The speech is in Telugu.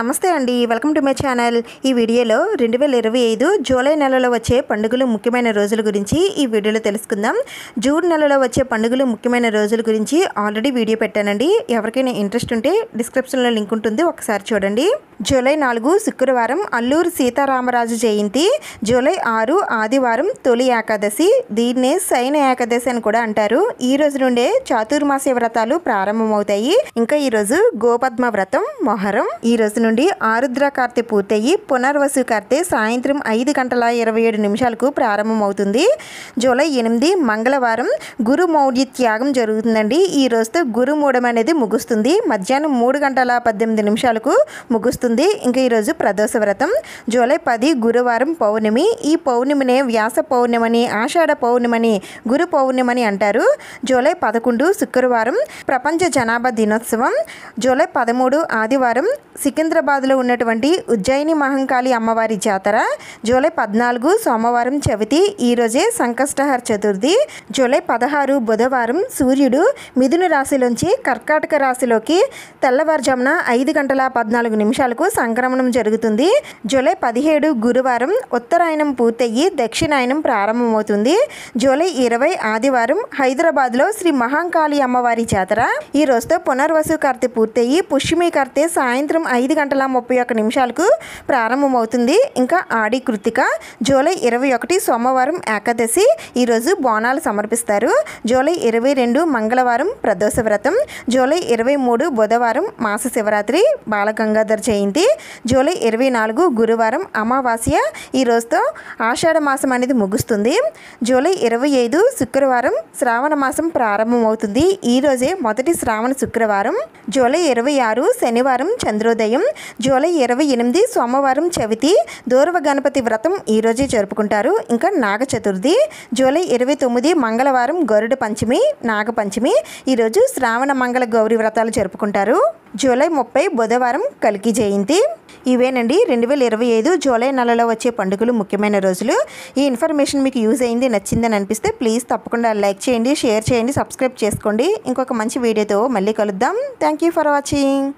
నమస్తే అండి, వెల్కమ్ టు మై ఛానల్. ఈ వీడియోలో 2025 జూలై నెలలో వచ్చే పండుగలు ముఖ్యమైన రోజుల గురించి ఈ వీడియోలో తెలుసుకుందాం. జూన్ నెలలో వచ్చే పండుగలు ముఖ్యమైన రోజుల గురించి ఆల్రెడీ వీడియో పెట్టానండి. ఎవరికైనా ఇంట్రెస్ట్ ఉంటే డిస్క్రిప్షన్లో లింక్ ఉంటుంది, ఒకసారి చూడండి. జూలై 4 శుక్రవారం అల్లూరు సీతారామరాజు జయంతి. జూలై 6 ఆదివారం తొలి ఏకాదశి. దీన్నే శయన ఏకాదశి అని కూడా అంటారు. ఈ రోజు నుండే చాతుర్మాస్య వ్రతాలు ప్రారంభమవుతాయి. ఇంకా ఈరోజు గోపద్మ వ్రతం మొహరం. ఈ రోజు నుండి ఆరుద్ర కార్తె పూర్తయి పునర్వసు కార్తె సాయంత్రం 5:27 ప్రారంభమవుతుంది. జూలై 8 మంగళవారం గురు మౌఢ్య త్యాగం జరుగుతుందండి. ఈ రోజుతో గురుమూఢం అనేది ముగుస్తుంది. మధ్యాహ్నం 3:18 ముగుస్తుంది. ఇంకా ఈరోజు ప్రదోష వ్రతం. జూలై 10 గురువారం పౌర్ణమి. ఈ పౌర్ణమినే వ్యాస పౌర్ణమని, ఆషాఢ పౌర్ణమని, గురు పౌర్ణమని అంటారు. జూలై 11 శుక్రవారం ప్రపంచ జనాభా దినోత్సవం. జూలై 13 ఆదివారం సికింద్రాబాద్లో ఉన్నటువంటి ఉజ్జయిని మహంకాళి అమ్మవారి జాతర. జూలై 14 సోమవారం చవితి. ఈరోజే సంకష్టహర చతుర్థి. జూలై 16 బుధవారం సూర్యుడు మిథున రాశిలోంచి కర్కాటక రాశిలోకి తెల్లవారుజామున 5:14 సంక్రమణం జరుగుతుంది. జూలై 17 గురువారం ఉత్తరాయణం పూర్తయ్యి దక్షిణాయనం ప్రారంభమవుతుంది. జూలై 20 ఆదివారం హైదరాబాద్లో శ్రీ మహంకాళి అమ్మవారి జాతర. ఈ రోజుతో పునర్వసు కార్తె పూర్తయ్యి పుష్యమి కార్తె సాయంత్రం 5:31 ప్రారంభమవుతుంది. ఇంకా ఆడి కృత్తిక. జూలై 21 సోమవారం ఏకాదశి. ఈరోజు బోనాలు సమర్పిస్తారు. జూలై 22 మంగళవారం ప్రదోష వ్రతం. జూలై 23 బుధవారం మాస శివరాత్రి బాలగంగాధర్ జయంతి. జూలై 24 గురువారం అమావాస్య. ఈ రోజుతో ఆషాఢ మాసం అనేది ముగుస్తుంది. జూలై 25 శుక్రవారం శ్రావణ మాసం ప్రారంభమవుతుంది. ఈరోజే మొదటి శ్రావణ శుక్రవారం. జూలై 26 శనివారం చంద్రోదయం. జూలై 28 సోమవారం చవితి. దూర్వ గణపతి వ్రతం ఈరోజే జరుపుకుంటారు. ఇంకా నాగ చతుర్థి. జూలై 29 మంగళవారం గరుడ పంచమి, నాగపంచమి. ఈరోజు శ్రావణ మంగళ గౌరీ వ్రతాలు జరుపుకుంటారు. జూలై 30 బుధవారం కల్కి జయంతి. ఇవేనండి 2025 జూలై నెలలో వచ్చే పండుగలు ముఖ్యమైన రోజులు. ఈ ఇన్ఫర్మేషన్ మీకు యూజ్ అయింది, నచ్చిందని అనిపిస్తే ప్లీజ్ తప్పకుండా లైక్ చేయండి, షేర్ చేయండి, సబ్స్క్రైబ్ చేసుకోండి. ఇంకొక మంచి వీడియోతో మళ్ళీ కలుద్దాం. Thank you for watching.